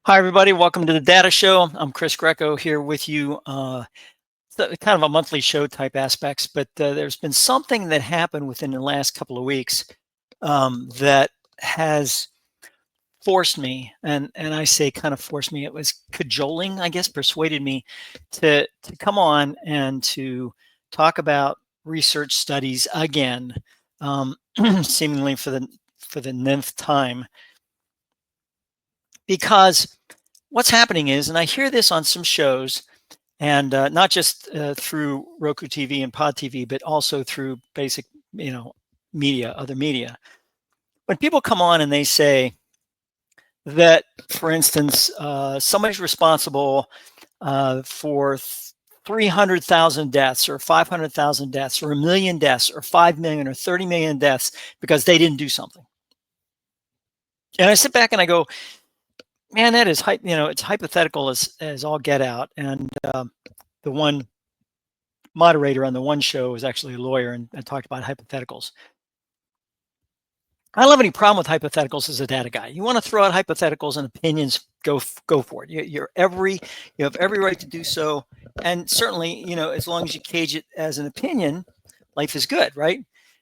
Hi, everybody. Welcome to the Data Show. I'm Chris Greco here with you. It's kind of a monthly show type aspects, but there's been something that happened within the last couple of weeks that has forced me, and I say kind of forced me. It was cajoling, I guess, persuaded me to come on and to talk about research studies again, seemingly for the nth time, because what's happening is, and I hear this on some shows, and not just through Roku TV and Pod TV, but also through basic, media, other media. When people come on and they say that, for instance, somebody's responsible for 300,000 deaths or 500,000 deaths or 1,000,000 deaths or 5 million or 30 million deaths because they didn't do something. And I sit back and I go, man, that is, it's hypothetical as all get out. And the one moderator on the one show was actually a lawyer and talked about hypotheticals. I don't have any problem with hypotheticals as a data guy. You want to throw out hypotheticals and opinions, go for it. You have every right to do so. And certainly, as long as you cage it as an opinion, life is good, right?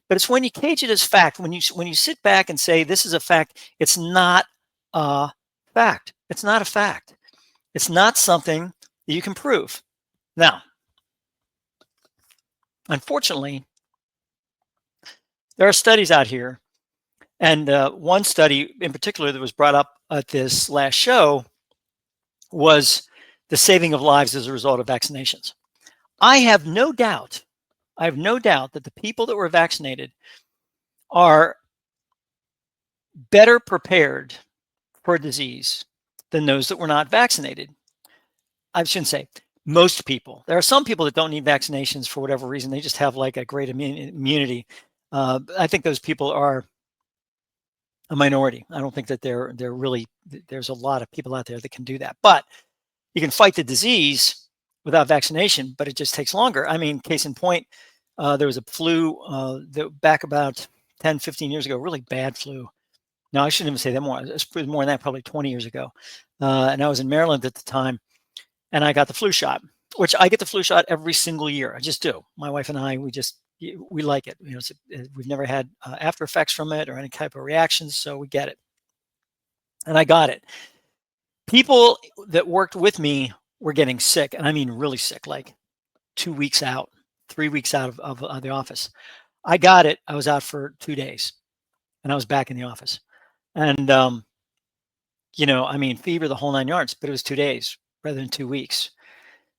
But it's when you cage it as fact, when you sit back and say this is a fact, it's not a fact. It's not a fact. It's not something that you can prove. Now, unfortunately, there are studies out here, and one study in particular that was brought up at this last show was the saving of lives as a result of vaccinations. I have no doubt that the people that were vaccinated are better prepared for disease than those that were not vaccinated. I shouldn't say most people. There are some people that don't need vaccinations for whatever reason. They just have like a great immunity. I think those people are a minority. I don't think that they're really, there's a lot of people out there that can do that. But you can fight the disease without vaccination, but it just takes longer. I mean, case in point, there was a flu that back about 10, 15 years ago, really bad flu. No, I shouldn't even say that more. It was more than that, probably 20 years ago. And I was in Maryland at the time, and I got the flu shot, which I get the flu shot every single year. I just do. My wife and I, we like it. We've never had after effects from it or any type of reactions, so we get it. And I got it. People that worked with me were getting sick, and I mean really sick, like 2 weeks out, 3 weeks out of the office. I got it. I was out for 2 days, and I was back in the office. And I mean, fever, the whole 9 yards, but it was 2 days rather than 2 weeks.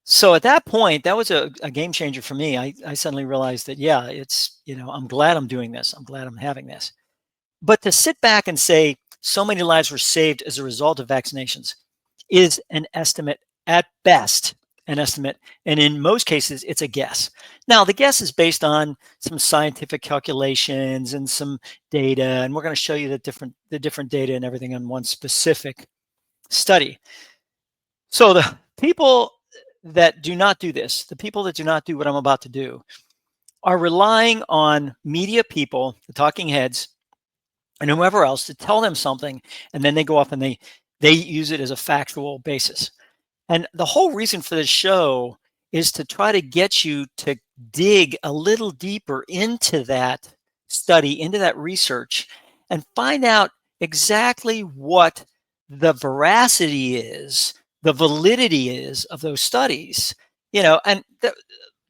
So at that point, that was a game changer for me. I suddenly realized that, yeah, it's, I'm glad I'm doing this. I'm glad I'm having this. But to sit back and say so many lives were saved as a result of vaccinations is an estimate at best, an estimate. And in most cases, it's a guess. Now, the guess is based on some scientific calculations and some data. And we're going to show you the different data and everything on one specific study. So the people that do not do this, the people that do not do what I'm about to do, are relying on media people, the talking heads, and whoever else to tell them something, and then they go off and they use it as a factual basis. And the whole reason for this show is to try to get you to dig a little deeper into that study, into that research, and find out exactly what the veracity is, the validity is of those studies. And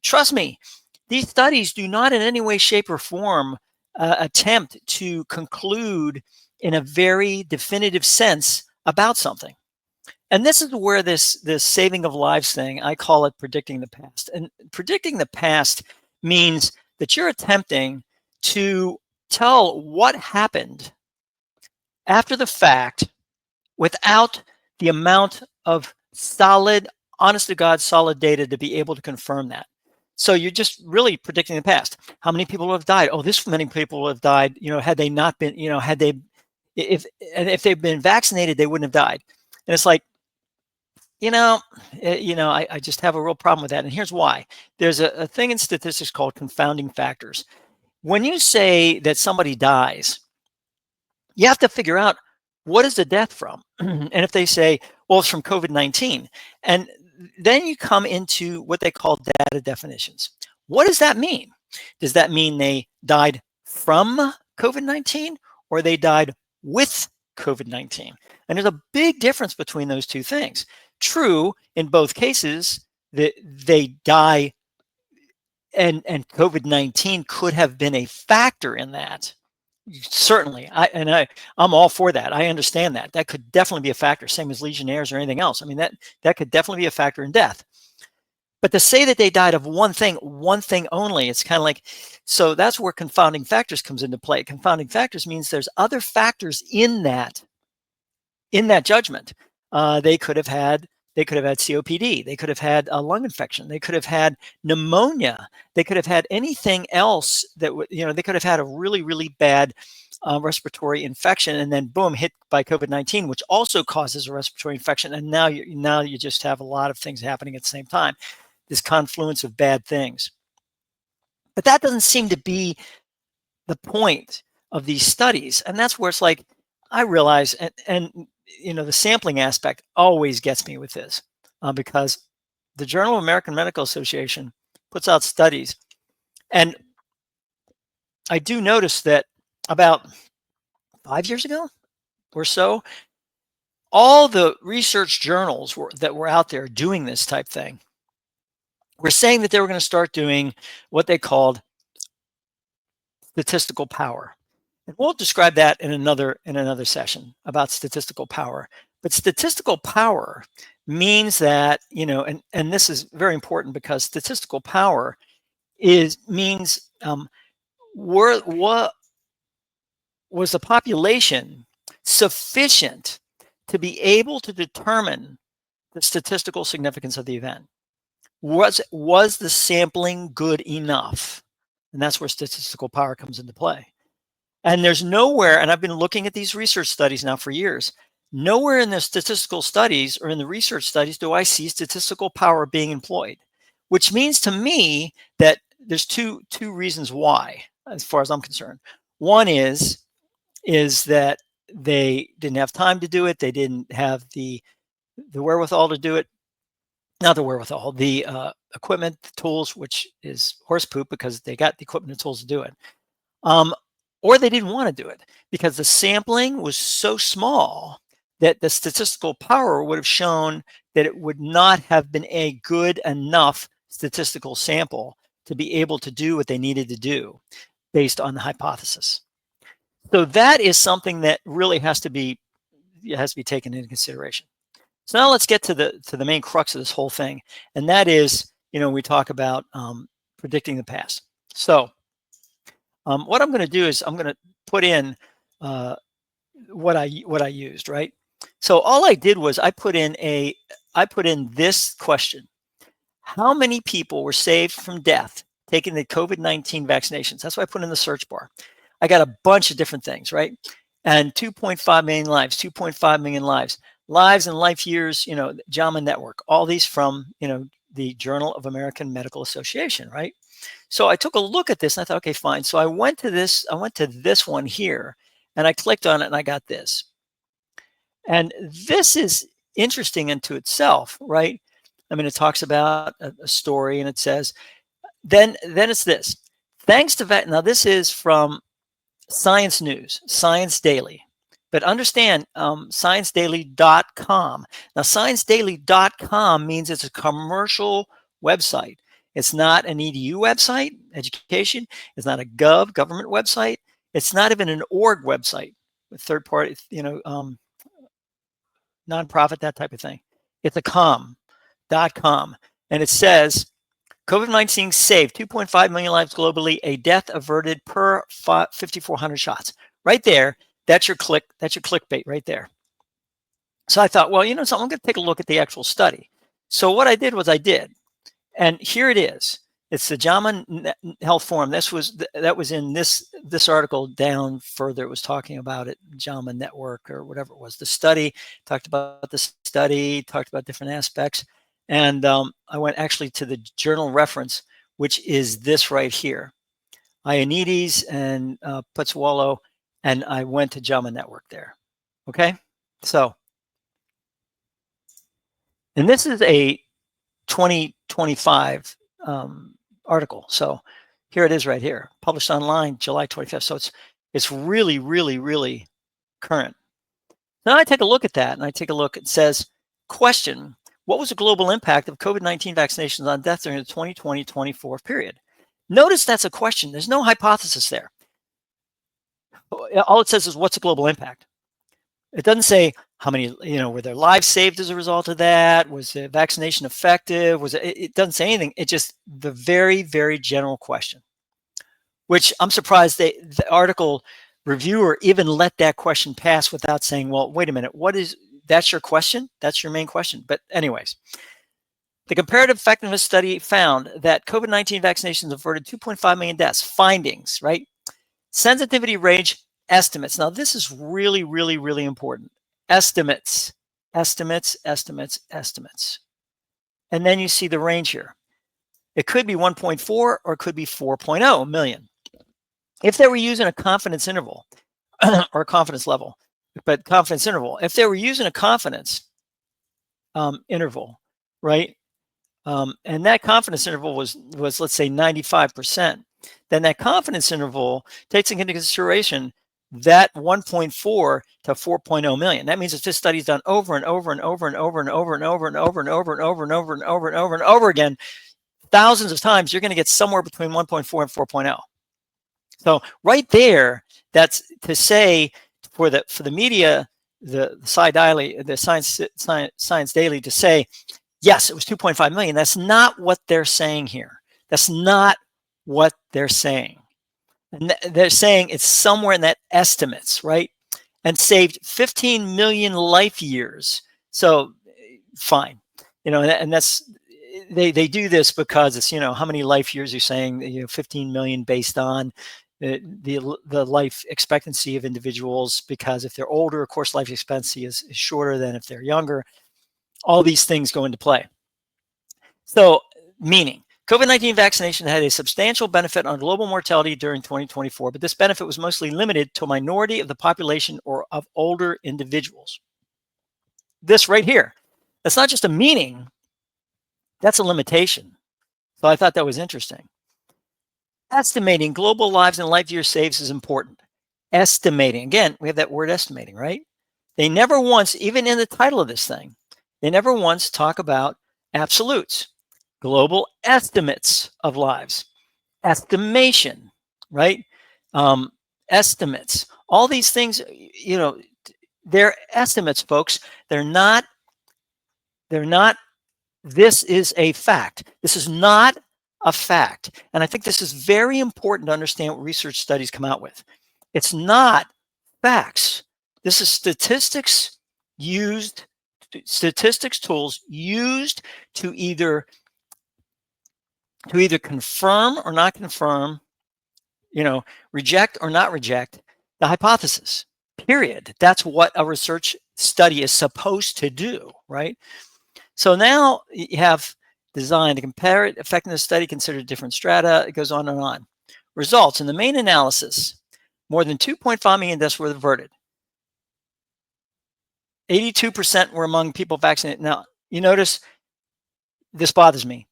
trust me, these studies do not in any way, shape, or form attempt to conclude in a very definitive sense about something. And this is where this saving of lives thing, I call it predicting the past. And predicting the past means that you're attempting to tell what happened after the fact without the amount of solid, honest to God, solid data to be able to confirm that. So you're just really predicting the past. How many people have died? Oh, this many people have died. Had they not been, if they've been vaccinated, they wouldn't have died. And it's like, I just have a real problem with that. And here's why. There's a thing in statistics called confounding factors. When you say that somebody dies, you have to figure out, what is the death from? And if they say, Well, it's from COVID-19. And then you come into what they call data definitions. What does that mean? Does that mean they died from COVID-19 or they died with COVID-19? And there's a big difference between those two things. True, in both cases, that they die and COVID-19 could have been a factor in that. Certainly, I'm all for that. I understand that. That could definitely be a factor, same as Legionnaires or anything else. I mean, that could definitely be a factor in death. But to say that they died of one thing only, it's kind of like, so that's where confounding factors comes into play. Confounding factors means there's other factors in that judgment. They could have had COPD. They could have had a lung infection. They could have had pneumonia. They could have had anything else that they could have had a really, really bad respiratory infection, and then boom, hit by COVID-19, which also causes a respiratory infection. And now you just have a lot of things happening at the same time. This confluence of bad things. But that doesn't seem to be the point of these studies, and that's where it's like, I realize, and the sampling aspect always gets me with this, because the Journal of American Medical Association puts out studies, and I do notice that about 5 years ago or so, all the research journals that were out there doing this type thing were saying that they were going to start doing what they called statistical power. And we'll describe that in another session about statistical power. But statistical power means that, and this is very important, because statistical power means what was the population sufficient to be able to determine the statistical significance of the event? Was the sampling good enough? And that's where statistical power comes into play. And there's nowhere, and I've been looking at these research studies now for years, nowhere in the statistical studies or in the research studies do I see statistical power being employed, which means to me that there's two reasons why, as far as I'm concerned. One is that they didn't have time to do it. They didn't have the wherewithal to do it. Not the wherewithal, the equipment, the tools, which is horse poop, because they got the equipment and tools to do it. Or they didn't want to do it because the sampling was so small that the statistical power would have shown that it would not have been a good enough statistical sample to be able to do what they needed to do based on the hypothesis. So that is something that really has to be taken into consideration. So now let's get to the main crux of this whole thing, and that is, we talk about predicting the past. So what I'm going to do is I'm going to put in what I used, right? So all I did was I put in this question: how many people were saved from death taking the COVID-19 vaccinations? That's what I put in the search bar. I got a bunch of different things, right? And 2.5 million lives, 2.5 million lives and life years, JAMA network, all these from, the Journal of American Medical Association, right? So I took a look at this and I thought, okay, fine. So I went to this one here and I clicked on it and I got this. And this is interesting into itself, right? I mean, it talks about a story and it says, then it's this. Thanks to now this is from Science News, Science Daily. But understand, ScienceDaily.com. Now, ScienceDaily.com means it's a commercial website. It's not an EDU website, education. It's not a government website. It's not even an org website, with third party, nonprofit, that type of thing. It's a .com. And it says, COVID-19 saved 2.5 million lives globally, a death averted per 5,400 shots. Right there, that's your clickbait right there. So I thought, well, so I'm going to take a look at the actual study. So what I did was and here it is. It's the JAMA Health Forum. That was in this article down further. It was talking about it, JAMA Network or whatever it was. The study talked about different aspects. And I went actually to the journal reference, which is this right here, Ioannidis and Pozzuolo, and I went to JAMA Network there. Okay, so And this is a 2025 article. So here it is right here, published online July 25th. So it's really, really, really current. Now I take a look at that, and I take a look. It says, question: what was the global impact of COVID-19 vaccinations on death during the 2020-24 period? Notice that's a question. There's no hypothesis there. All it says is, what's the global impact? It doesn't say how many, were their lives saved as a result of that? Was the vaccination effective? It doesn't say anything. It just the very, very general question, which I'm surprised the article reviewer even let that question pass without saying, well, wait a minute, that's your question? That's your main question. But anyways, the comparative effectiveness study found that COVID-19 vaccinations averted 2.5 million deaths. Findings, right? Sensitivity range estimates. Now, this is really, really, really important. Estimates. And then you see the range here. It could be 1.4 or it could be 4.0 million. If they were using a confidence interval or a confidence level, but confidence interval, if they were using a confidence interval, right? And that confidence interval was let's say 95%, then that confidence interval takes into consideration that 1.4 to 4.0 million. That means if this study is done over and over and over and over and over and over and over and over and over and over and over and over and over again, thousands of times, you're going to get somewhere between 1.4 and 4.0. So right there, that's to say for the media, the Science Daily to say, yes, it was 2.5 million. That's not what they're saying here. That's not what they're saying. And they're saying it's somewhere in that estimates, right? And saved 15 million life years. So fine, and that's they do this because it's how many life years you're saying 15 million based on the life expectancy of individuals, because if they're older, of course, life expectancy is shorter than if they're younger. All these things go into play. So, meaning COVID-19 vaccination had a substantial benefit on global mortality during 2024, but this benefit was mostly limited to a minority of the population or of older individuals. This right here, that's not just a meaning, that's a limitation. So I thought that was interesting. Estimating global lives and life years saves is important. Estimating, again, we have that word estimating, right? They never once, even in the title of this thing, they never once talk about absolutes. Global estimates of lives, estimation, right? Estimates, all these things, they're estimates, folks. They're not, this is a fact. This is not a fact. And I think this is very important to understand what research studies come out with. It's not facts. This is statistics tools used to either confirm or not confirm, reject or not reject the hypothesis, period. That's what a research study is supposed to do, right? So now you have designed a comparative effectiveness study, considered different strata. It goes on and on. Results in the main analysis, more than 2.5 million deaths were averted. 82% were among people vaccinated. Now, you notice this bothers me.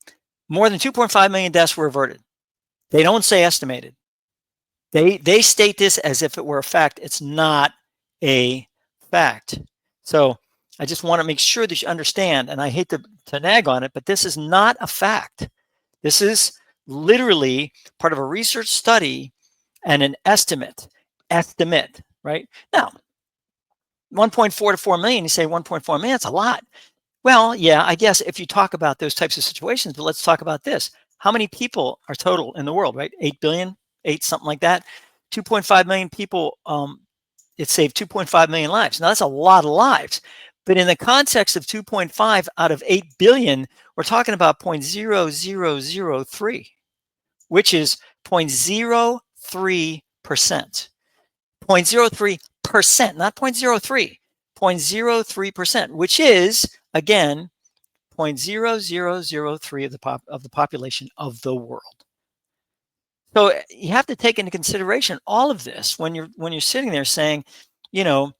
More than 2.5 million deaths were averted. They don't say estimated. They state this as if it were a fact. It's not a fact. So I just want to make sure that you understand, and I hate to nag on it, but this is not a fact. This is literally part of a research study and an estimate, right? Now, 1.4 to 4 million, you say 1.4 million, that's a lot. Well, yeah, I guess if you talk about those types of situations, but let's talk about this. How many people are total in the world, right? 8 billion, something like that. 2.5 million people, it saved 2.5 million lives. Now, that's a lot of lives. But in the context of 2.5 out of 8 billion, we're talking about 0.0003, which is 0.03%. 0.03%, not 0.03, 0.03%, which is, again, 0.0003 of the population of the world. So you have to take into consideration all of this when you're sitting there saying, now,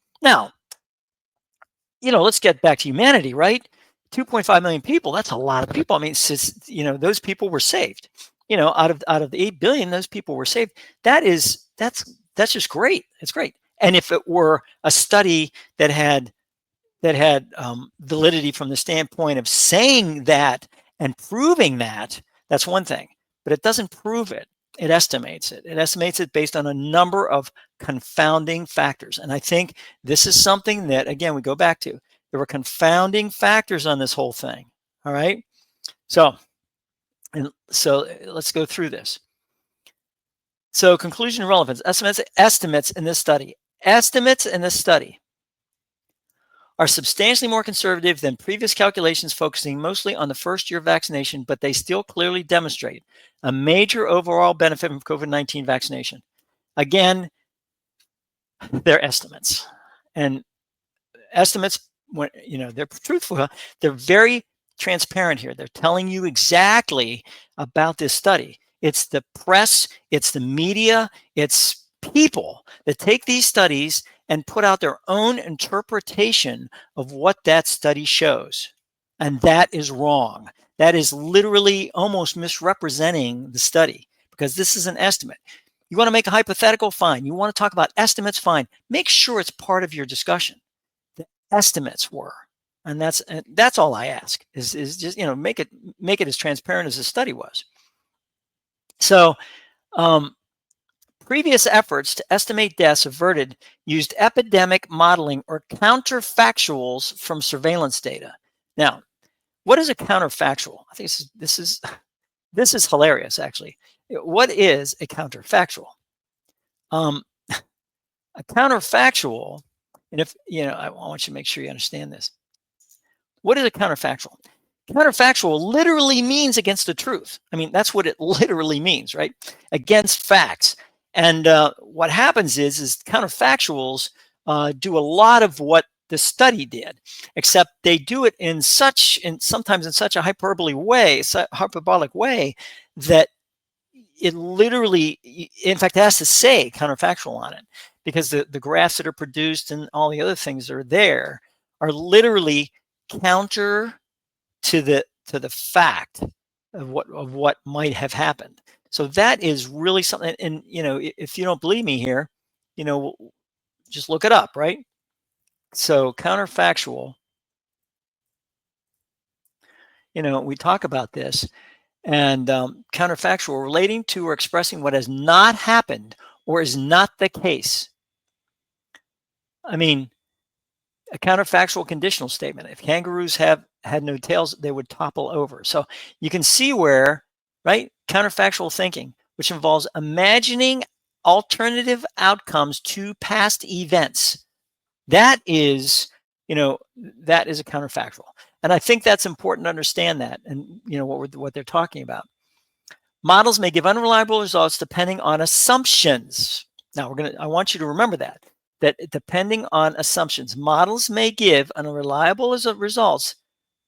let's get back to humanity, right? 2.5 million people, that's a lot of people. I mean, it's, you know, those people were saved. You know, out of the 8 billion, those people were saved. That's just great. It's great. And if it were a study that had validity from the standpoint of saying that and proving that, that's one thing. But it doesn't prove it. It estimates it. It estimates it based on a number of confounding factors. And I think this is something that, again, we go back to. There were confounding factors on this whole thing. All right. So let's go through this. So conclusion and relevance, estimates in this study. Estimates in this study are substantially more conservative than previous calculations focusing mostly on the first year of vaccination, but they still clearly demonstrate a major overall benefit from COVID-19 vaccination. Again, they're estimates. And estimates, when, you know, they're truthful, they're very transparent here. They're telling you exactly about this study. It's the press, it's the media, it's people that take these studies and put out their own interpretation of what that study shows. And that is wrong. That is literally almost misrepresenting the study, because this is an estimate. You want to make a hypothetical? Fine. You want to talk about estimates? Fine. Make sure it's part of your discussion. The estimates were. And that's all I ask is just, you know, make it as transparent as the study was. So previous efforts to estimate deaths averted used epidemic modeling or counterfactuals from surveillance data. Now, what is a counterfactual? I think this is hilarious, actually. What is a counterfactual? A counterfactual, and if, you know, I want you to make sure you understand this. What is a counterfactual? Counterfactual literally means against the truth. I mean, that's what it literally means, right? Against facts. And what happens is counterfactuals do a lot of what the study did, except they do it sometimes in such a hyperbolic way that it literally, in fact, it has to say counterfactual on it, because the graphs that are produced and all the other things that are there are literally counter to the fact of what might have happened. So that is really something. And, you know, if you don't believe me here, you know, just look it up, right? So counterfactual, you know, we talk about this, and counterfactual, relating to or expressing what has not happened or is not the case. I mean, a counterfactual conditional statement. If kangaroos had no tails, they would topple over. So you can see where, right, counterfactual thinking, which involves imagining alternative outcomes to past events. That is, you know, that is a counterfactual. And I think that's important to understand that, and, you know, what they're talking about. Models may give unreliable results depending on assumptions. Now I want you to remember that depending on assumptions, models may give unreliable results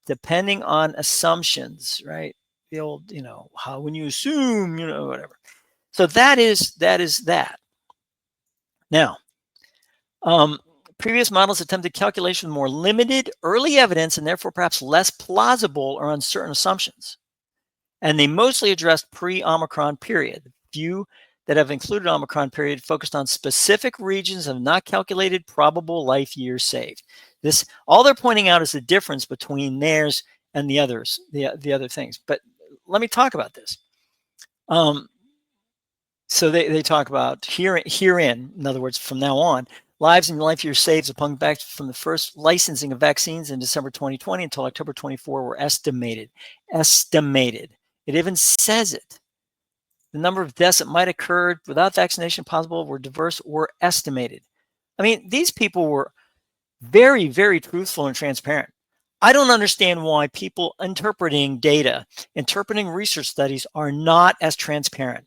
depending on assumptions, right? The old, you know, how when you assume, you know, whatever. So that is that. Now, previous models attempted calculation with more limited early evidence and therefore perhaps less plausible or uncertain assumptions. And they mostly addressed pre-Omicron period. The few that have included Omicron period focused on specific regions of not calculated probable life years saved. This, all they're pointing out is the difference between theirs and the others, the other things. But let me talk about this. So they talk about herein, in other words, from now on, lives and life years saved upon back from the first licensing of vaccines in December 2020 until October 24 were estimated. Estimated. It even says it. The number of deaths that might occur without vaccination possible were diverse or estimated. I mean, these people were very, very truthful and transparent. I don't understand why people interpreting data, interpreting research studies are not as transparent.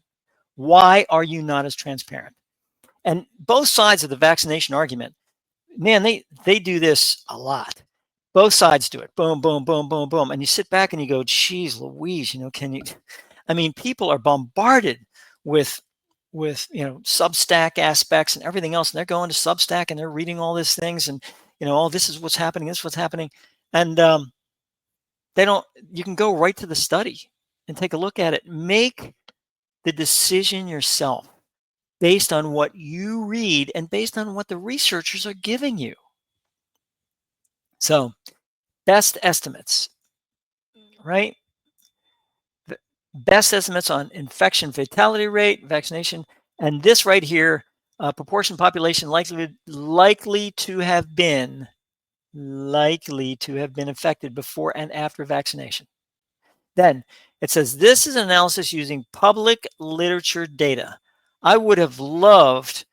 Why are you not as transparent? And both sides of the vaccination argument, man, they do this a lot. Both sides do it. Boom, boom, boom, boom, boom. And you sit back and you go, geez, Louise, you know, I mean, people are bombarded with, you know, Substack aspects and everything else. And they're going to Substack and they're reading all these things and, you know, oh, this is what's happening. This is what's happening. And They don't, you can go right to the study and take a look at it. Make the decision yourself based on what you read and based on what the researchers are giving you. So, best estimates, right? Best estimates on infection fatality rate, vaccination, and this right here, proportion population likely to have been affected before and after vaccination. Then it says this is analysis using public literature data. I would have loved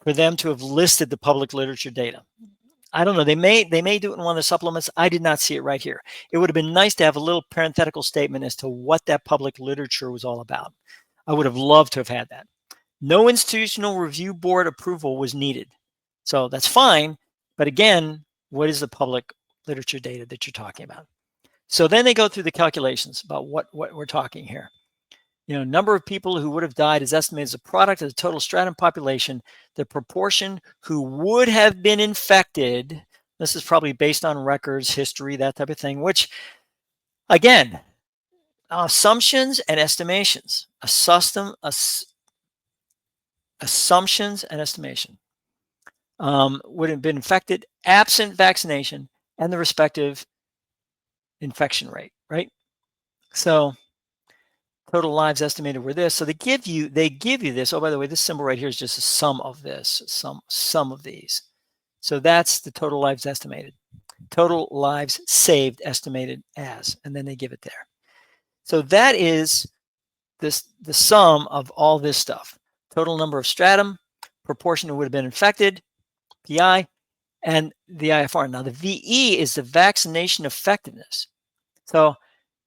for them to have listed the public literature data. I don't know. They may do it in one of the supplements. I did not see it right here. It would have been nice to have a little parenthetical statement as to what that public literature was all about. I would have loved to have had that. No institutional review board approval was needed. So that's fine. But again, what is the public literature data that you're talking about? So then they go through the calculations about what we're talking here. You know, number of people who would have died is estimated as a product of the total stratum population. The proportion who would have been infected, this is probably based on records, history, that type of thing, which, again, assumptions and estimations. Assumptions and estimation would have been infected absent vaccination and the respective infection rate, right? So total lives estimated were this. So they give you this. Oh, by the way, this symbol right here is just a sum of this, sum of these. So that's the total lives estimated. Total lives saved estimated as, and then they give it there. So that is the sum of all this stuff. Total number of stratum, proportion that would have been infected, PI, and the IFR. Now the VE is the vaccination effectiveness. So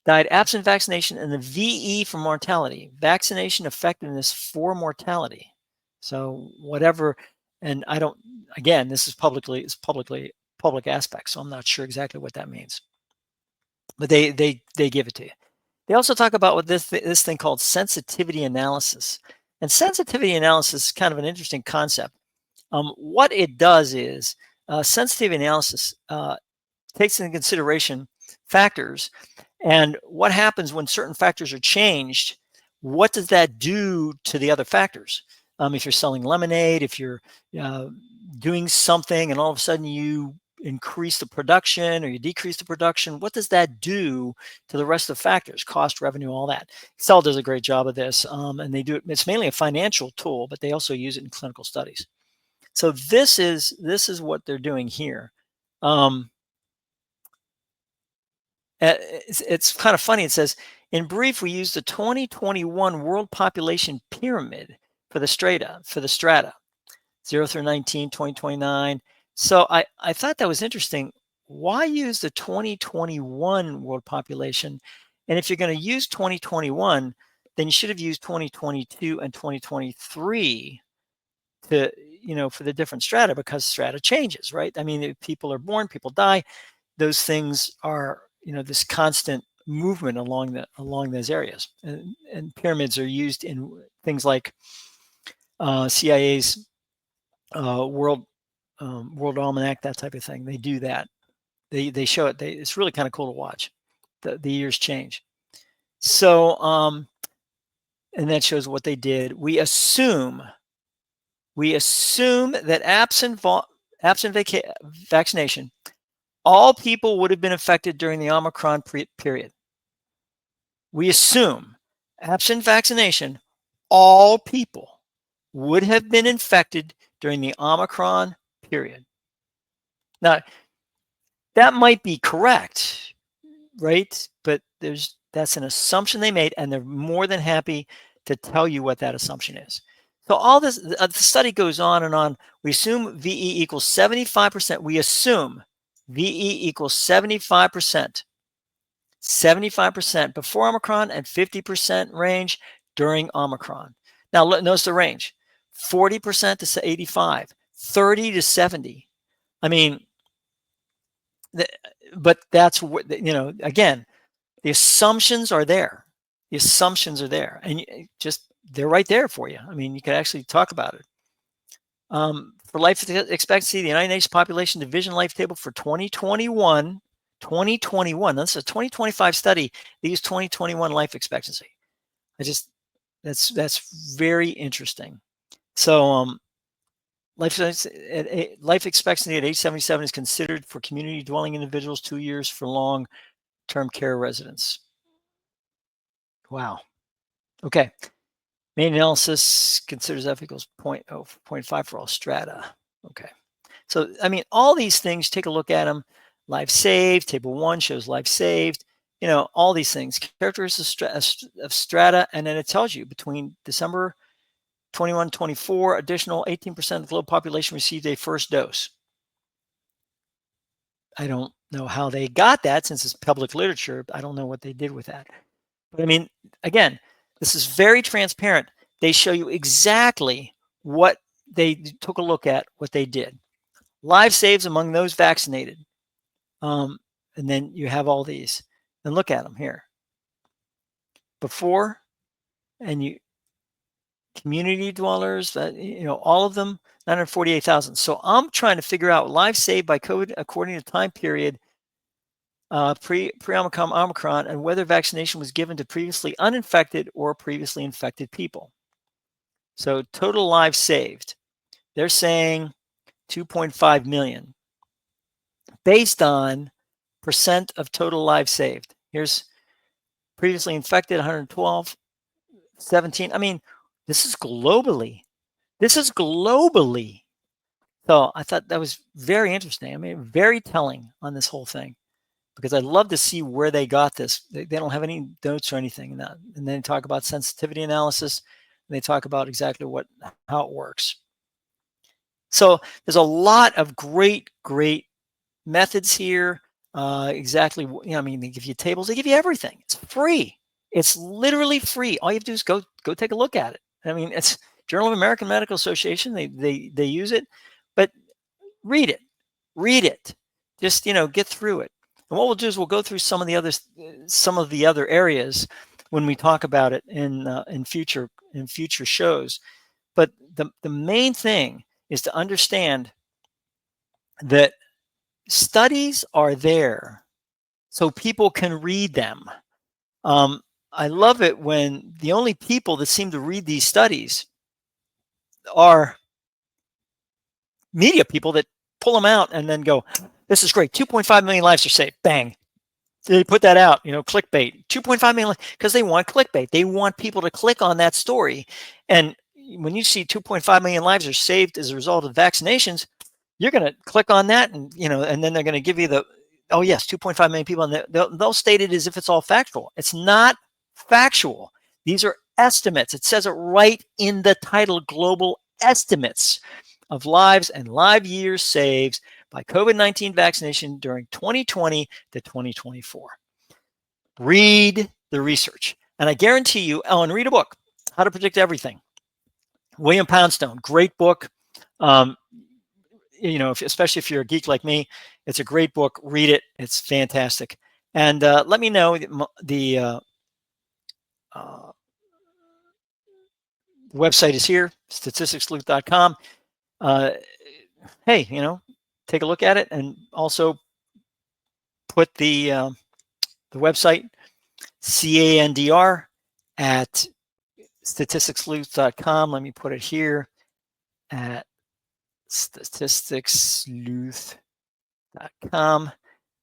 died absent vaccination, and the VE for mortality, vaccination effectiveness for mortality. So whatever, and I don't, again, this is public aspect, so I'm not sure exactly what that means. But they give it to you. They also talk about what this thing called sensitivity analysis. And sensitivity analysis is kind of an interesting concept. What it does is sensitivity analysis takes into consideration factors and what happens when certain factors are changed. What does that do to the other factors? If you're selling lemonade, if you're doing something and all of a sudden you increase the production or you decrease the production, what does that do to the rest of the factors? Cost, revenue, all that. Excel does a great job of this, and they do it. It's mainly a financial tool, but they also use it in clinical studies. So this is what they're doing here. It's kind of funny. It says, in brief, we use the 2021 World Population Pyramid for the strata, 0 through 19, 2029. So I thought that was interesting. Why use the 2021 world population? And if you're going to use 2021, then you should have used 2022 and 2023 to, for the different strata, because strata changes, right? I mean, people are born, people die. Those things are, this constant movement along those areas. And pyramids are used in things like CIA's World Almanac, that type of thing. They do that. They show it. It's really kind of cool to watch. The years change. So, and that shows what they did. We assume that absent vaccination, all people would have been affected during the Omicron period. We assume, absent vaccination, all people would have been infected during the Omicron period. Now, that might be correct, right? But that's an assumption they made, and they're more than happy to tell you what that assumption is. So all this, the study goes on and on. We assume VE equals 75%. We assume VE equals 75%. 75% before Omicron and 50% range during Omicron. Now, notice the range. 40% to 85, 30 to 70. I mean, but that's what, again, the assumptions are there. The assumptions are there. And they're right there for you. I mean, you can actually talk about it. For life expectancy, the United Nations Population Division Life Table for 2021 2021. This is a 2025 study. They use 2021 life expectancy. That's very interesting. So life expectancy at age 77 is considered for community dwelling individuals 2 years for long-term care residents. Wow. Okay. Main analysis considers F equals 0.5 for all strata. Okay. So, I mean, all these things, take a look at them. Life saved, table 1 shows life saved. You know, all these things, characteristics of strata, and then it tells you between December 21, 24, additional 18% of the global population received a first dose. I don't know how they got that since it's public literature. I don't know what they did with that. But I mean, again, this is very transparent. They show you exactly what they took a look at, what they did. Lives saved among those vaccinated. And then you have all these. And look at them here. Before, and you community dwellers, all of them, 948,000. So I'm trying to figure out lives saved by COVID according to time period pre-Omicron, and whether vaccination was given to previously uninfected or previously infected people. So total lives saved, they're saying 2.5 million based on percent of total lives saved. Here's previously infected, 112, 17. I mean, this is globally. So I thought that was very interesting. I mean, very telling on this whole thing, because I'd love to see where they got this. They don't have any notes or anything in that. And then talk about sensitivity analysis. And they talk about exactly how it works. So there's a lot of great methods here. Exactly, I mean, they give you tables, they give you everything. It's free. It's literally free. All you have to do is go take a look at it. I mean, it's Journal of American Medical Association. They use it, but read it. Just get through it. And what we'll do is we'll go through some of the other areas when we talk about it in future shows. But the main thing is to understand that studies are there so people can read them. I love it when the only people that seem to read these studies are media people that pull them out and then go, this is great. 2.5 million lives are saved. Bang. They put that out, clickbait. 2.5 million, because they want clickbait. They want people to click on that story. And when you see 2.5 million lives are saved as a result of vaccinations, you're going to click on that, and and then they're going to give you the, oh yes, 2.5 million people, and they'll state it as if it's all factual. It's not factual. These are estimates. It says it right in the title, global estimates of lives and live years saved by COVID-19 vaccination during 2020 to 2024. Read the research. And I guarantee you, and read a book, How to Predict Everything. William Poundstone, great book. Especially if you're a geek like me, it's a great book. Read it. It's fantastic. And let me know the website is here, statisticssleuth.com. Hey, take a look at it, and also put the website candr at statisticssleuth.com. Let me put it here at statisticssleuth.com,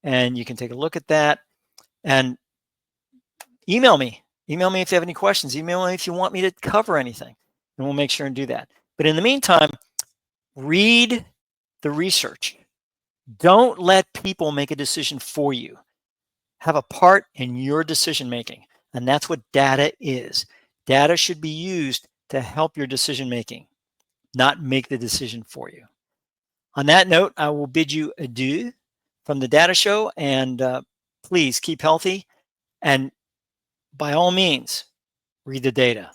and you can take a look at that, and email me if you have any questions. Email me if you want me to cover anything, and we'll make sure and do that. But in the meantime, read the research. Don't let people make a decision for you. Have a part in your decision making, and that's what data is. Data should be used to help your decision making, not make the decision for you. On that note, I will bid you adieu from the Data Show, and please keep healthy, and by all means, read the data.